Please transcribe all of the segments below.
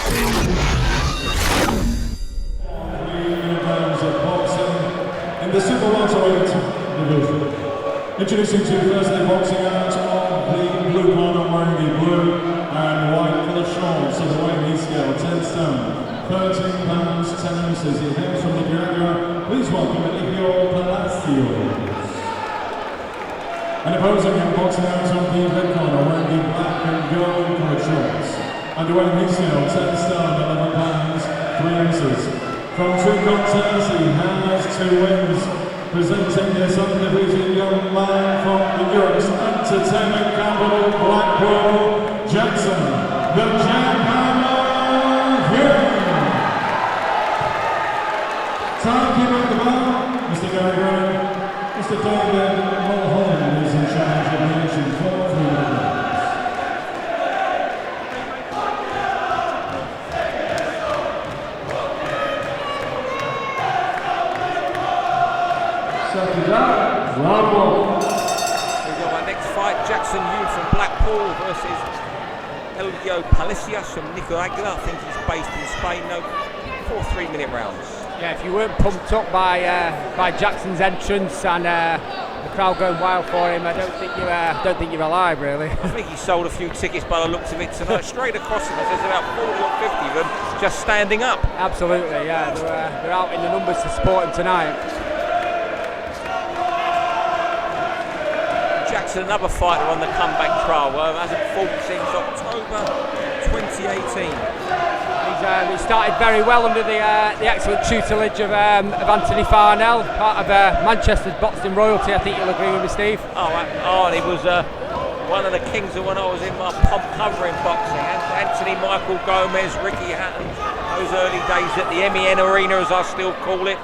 In the super welterweight division, introducing to first the boxing out of the blue corner wearing the blue and white for the shorts of the weight scale, 10 stone, 13 pounds 10 ounces. He hails from the Nicaragua. Please welcome Eligio Palacios. And opposing him, boxing out of the red corner wearing the black and gold coloured shorts, and weighing his scale, 10 stone, 11 pounds 3 ounces. From 2 contests, he has 2 wins, presenting this undefeated young man from Europe's entertainment capital, Blackpool, Jackson, the Jackhammer Wigan. Timekeeper at the bar, Mr. Gary Green. Mr. David Hulme is in charge of the action for 3 minutes. We've got our next fight, Jackson Yu from Blackpool versus Eligio Palacios from Nicaragua. I think he's based in Spain. No, 4 3-minute rounds. Yeah, if you weren't pumped up by Jackson's entrance and the crowd going wild for him, I don't think you're alive, really. I think he sold a few tickets by the looks of it tonight. Straight across him, there's about 40 or 50 of them just standing up. Absolutely, yeah. They're out in the numbers to support him tonight. Jackson, another fighter on the comeback trial, hasn't fought since October 2018. He started very well under the excellent tutelage of Anthony Farnell, part of Manchester's boxing royalty. I think you'll agree with me, Steve. And he was one of the kings of when I was in my pump covering boxing. Anthony, Michael Gomez, Ricky Hatton, those early days at the MEN Arena, as I still call it.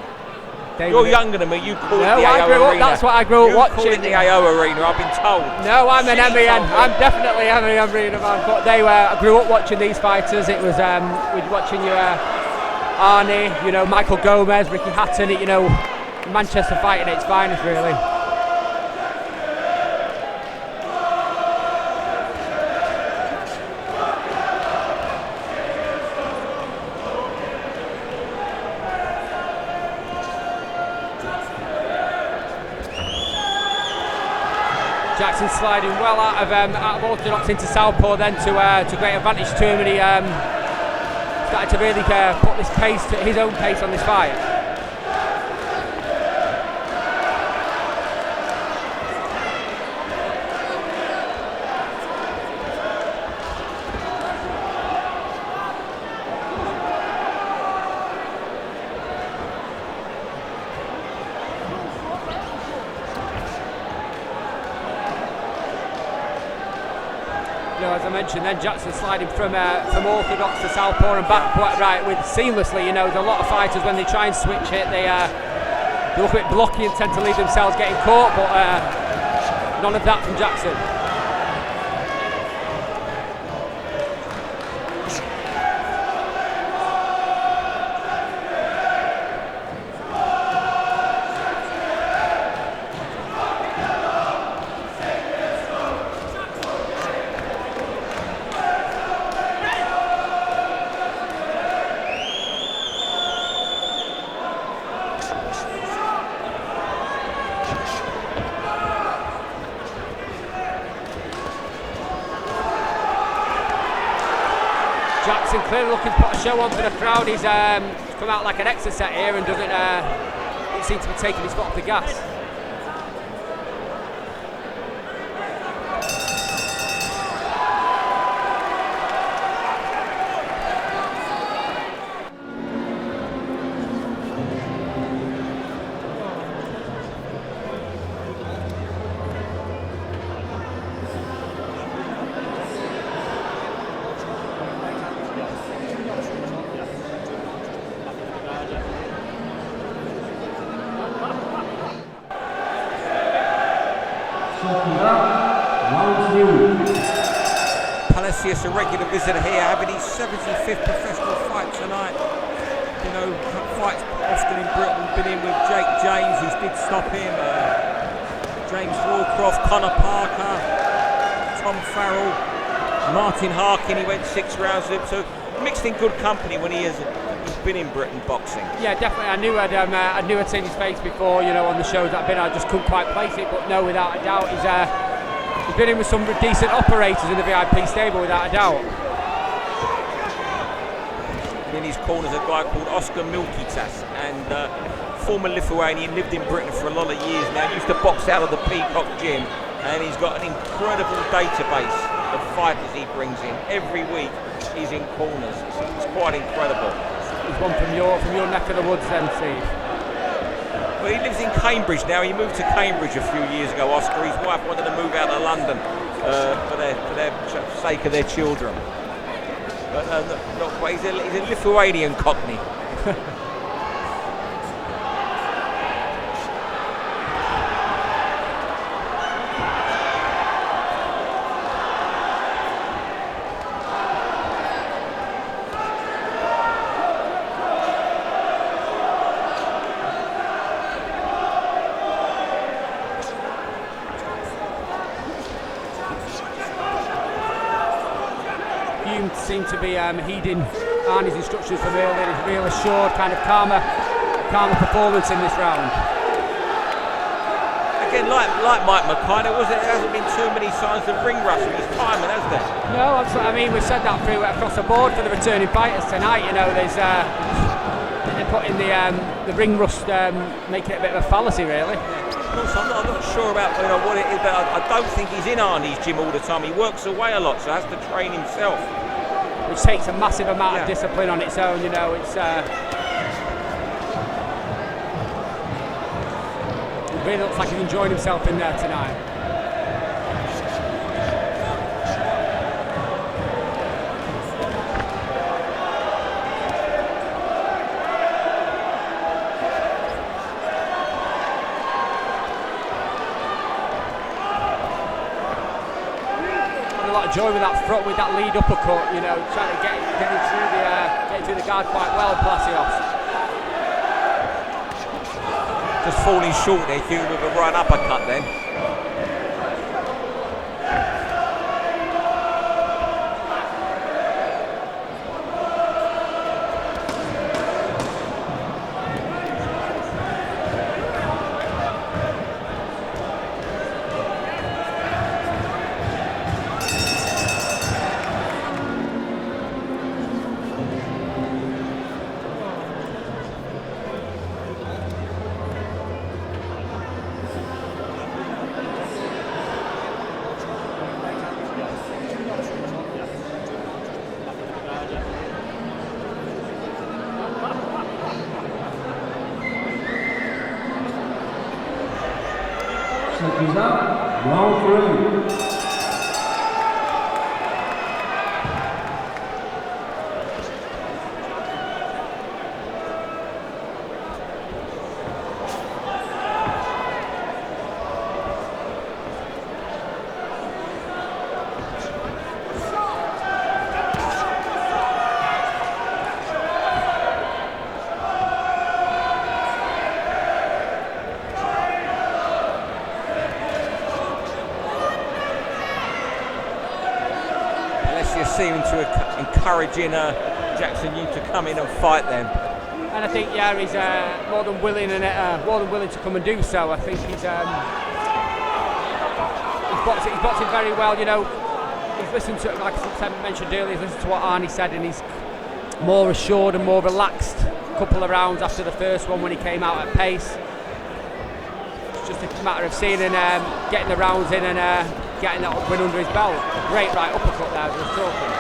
David, you're younger than me, you call it the AO Arena. That's what I grew up watching. You call it the AO Arena, I've been told. No, I'm an MEN. I'm definitely an MEN Arena man. But I grew up watching these fighters. It was watching Arnie, Michael Gomez, Ricky Hatton, Manchester fighting at its finest, really. Jackson sliding well out of orthodox into southpaw, then to great advantage to him, and he started to really put this pace, his own pace on this fight. As I mentioned, then Jackson sliding from orthodox to southpaw and back quite right with seamlessly. There's a lot of fighters when they try and switch it, they look a bit blocky and tend to leave themselves getting caught, but none of that from Jackson. Jackson clearly looking to put a show on for the crowd. He's come out like an exocet here and doesn't seem to be taking his foot off the gas. Palacios, a regular visitor here, having his 75th professional fight tonight. Fights often in Britain, been in with Jake James, who did stop him, James Rawcroft, Connor Parker, Tom Farrell, Martin Harkin, he went 6 rounds with him. So mixed in good company when he's been in Britain boxing. Yeah, definitely. I knew I'd seen his face before, you know, on the shows that I've been. I just couldn't quite place it, but no, without a doubt, he's been in with some decent operators in the VIP stable, without a doubt. In his corner is a guy called Oscar Milkitas, and former Lithuanian, lived in Britain for a lot of years now, used to box out of the Peacock Gym, and he's got an incredible database of fighters he brings in. Every week he's in corners. It's quite incredible. He's one from your neck of the woods then, Steve. Well, he lives in Cambridge now. He moved to Cambridge a few years ago, Oscar. His wife wanted to move out of London for the sake of their children. But he's a Lithuanian cockney. Seemed to be heeding Arnie's instructions from earlier. His real assured, kind of calmer performance in this round. Again, like Mike Mackay, there hasn't been too many signs of ring rust in his time, has there? No, absolutely. I mean, we've said that through across the board for the returning fighters tonight. You know, there's they're putting the ring rust, making it a bit of a fallacy, really. Of course, I'm not sure about what it is, but I don't think he's in Arnie's gym all the time. He works away a lot, so has to train himself. Which takes a massive amount of discipline on its own, you know. It really looks like he's enjoying himself in there tonight. Joy with that front, with that lead uppercut, you know, trying to get through the guard quite well, Palacios. Just falling short there, Hugh, with a right uppercut then. Second up, round 3. Seeming to encouraging Jackson Yu to come in and fight them. And I think he's more than willing to come and do so. I think he's boxing very well. You know, he's listened to, like I mentioned earlier, he's listened to what Arnie said, and he's more assured and more relaxed. A couple of rounds after the first one when he came out at pace. It's just a matter of seeing and getting the rounds in and getting that win under his belt. Great right uppercut there, as I was talking.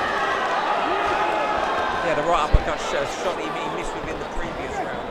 Yeah, the right uppercut shot he missed within the previous round.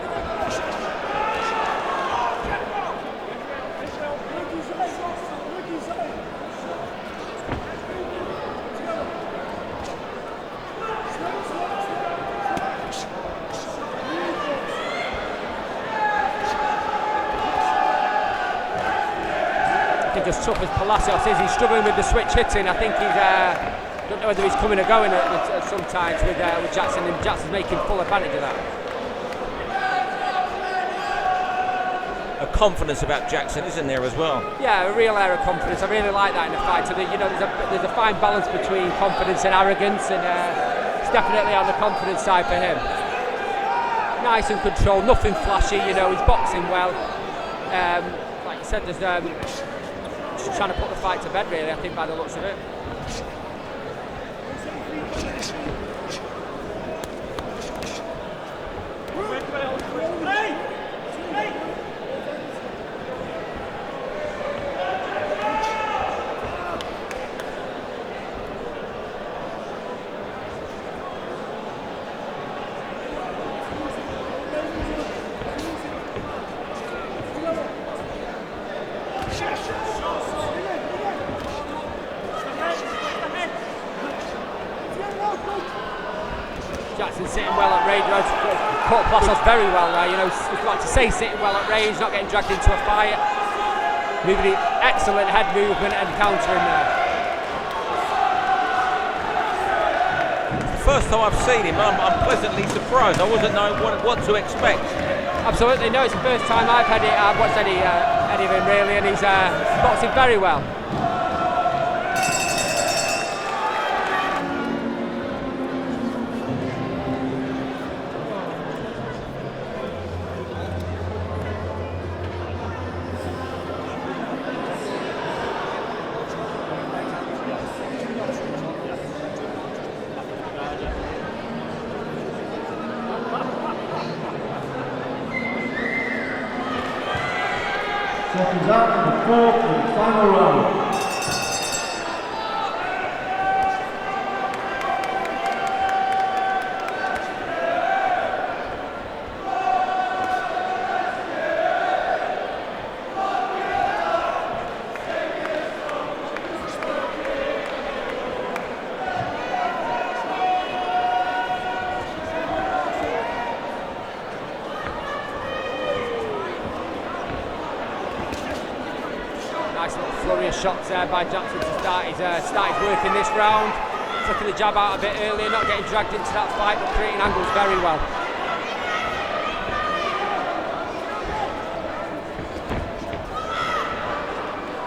I think as tough as Palacios is, he's struggling with the switch hitting. I think he's don't know whether he's coming or going at sometimes with Jackson, and Jackson's making full advantage of that. A confidence about Jackson, isn't there, as well? Yeah, a real air of confidence. I really like that in a fight. So there's a fine balance between confidence and arrogance, and definitely on the confidence side for him. Nice and controlled, nothing flashy, you know, he's boxing well. Like you said, there's just trying to put the fight to bed really, I think, by the looks of it. Jackson sitting well at range, caught Palacios very well there, you know, like to say sitting well at range, not getting dragged into a fight. Moving, excellent head movement and countering there. First time I've seen him, I'm pleasantly surprised. I wasn't knowing what to expect. Absolutely, no, it's the first time I've watched any of him really, and he's boxing very well. Seconds out in the fourth and final round. Nice little flurry of shots there by Jackson to start his work in this round. Flicking the jab out a bit earlier, not getting dragged into that fight, but creating angles very well.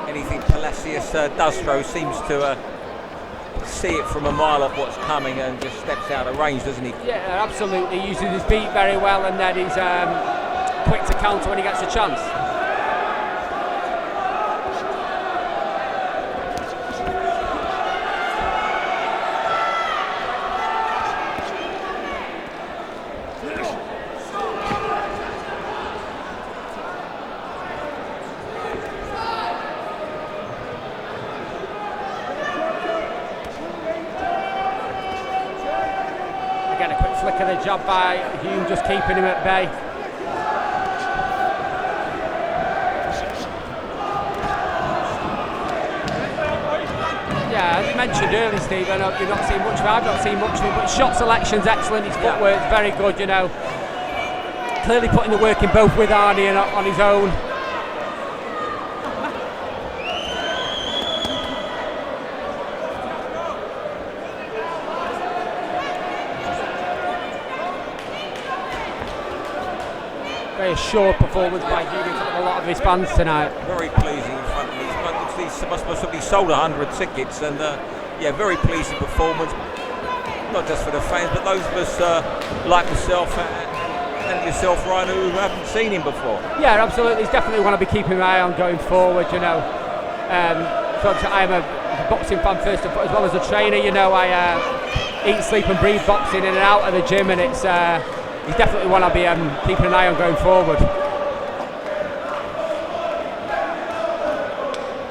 Anything Palacios does throw seems to see it from a mile off what's coming and just steps out of range, doesn't he? Yeah, absolutely. He uses his beat very well, and then he's quick to counter when he gets a chance. Again, a quick flick of the jab by Hulme, just keeping him at bay. Yeah, as you mentioned earlier, Stephen, you've not seen much of him. I've not seen much of him, but shot selection's excellent. His footwork's very good, you know. Clearly putting the work in both with Arnie and on his own. Very assured performance by Wigan in front of a lot of his fans tonight. Very pleasing in front of these fans. He must have sold 100 tickets, and yeah, very pleasing performance. Not just for the fans, but those of us like myself and yourself, Ryan, who haven't seen him before. Yeah, absolutely. He's definitely want to be keeping an eye on going forward, you know. So I'm a boxing fan first and foremost, as well as a trainer, you know. I eat, sleep and breathe boxing in and out of the gym, and it's he's definitely want to be keeping an eye on going forward.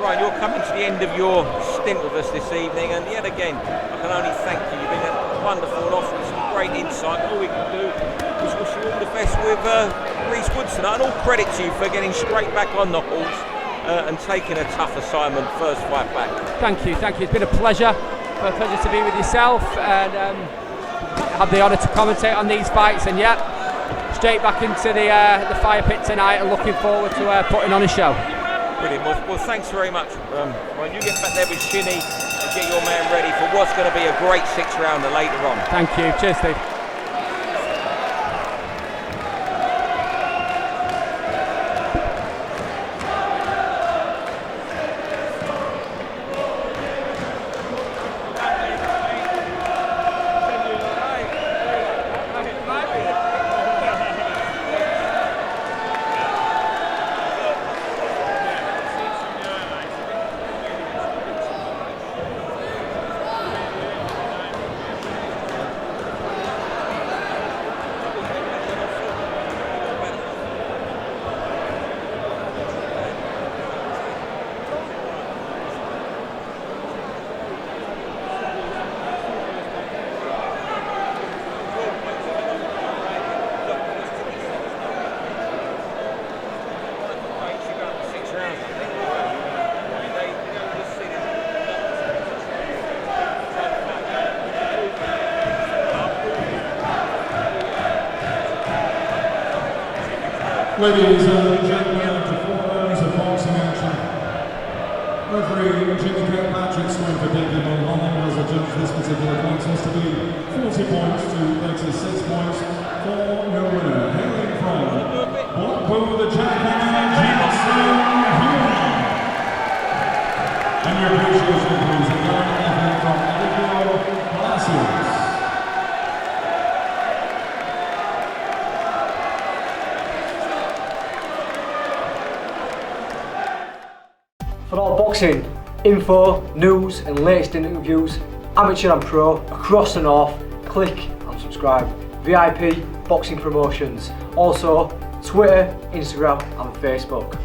Ryan, you're coming to the end of your stint with us this evening, and yet again, I can only thank you. You've been wonderful and offering some great insight. All we can do is wish you all the best with Reece Woods tonight, and all credit to you for getting straight back on the horse and taking a tough assignment first fight back. Thank you, thank you. It's been a pleasure to be with yourself, and have the honour to commentate on these fights, and yeah, straight back into the fire pit tonight, and looking forward to putting on a show. Brilliant. Well, thanks very much. Well, you get back there with Shinny and get your man ready for what's going to be a great 6-rounder later on. Thank you. Cheers, Steve. Ladies and gentlemen, after 4 rounds of boxing action, referee Jimmy Patrick scoring for David Mulholland has adjudged this particular contest to be 40 points to 36 points for your winner. Hailing from Blackpool, the champion, Hulme. And your appreciation, please, the young athlete from Eligio, Palacios. For all boxing info, news and latest interviews, amateur and pro, across the north, click and subscribe. VIP Boxing Promotions. Also Twitter, Instagram and Facebook.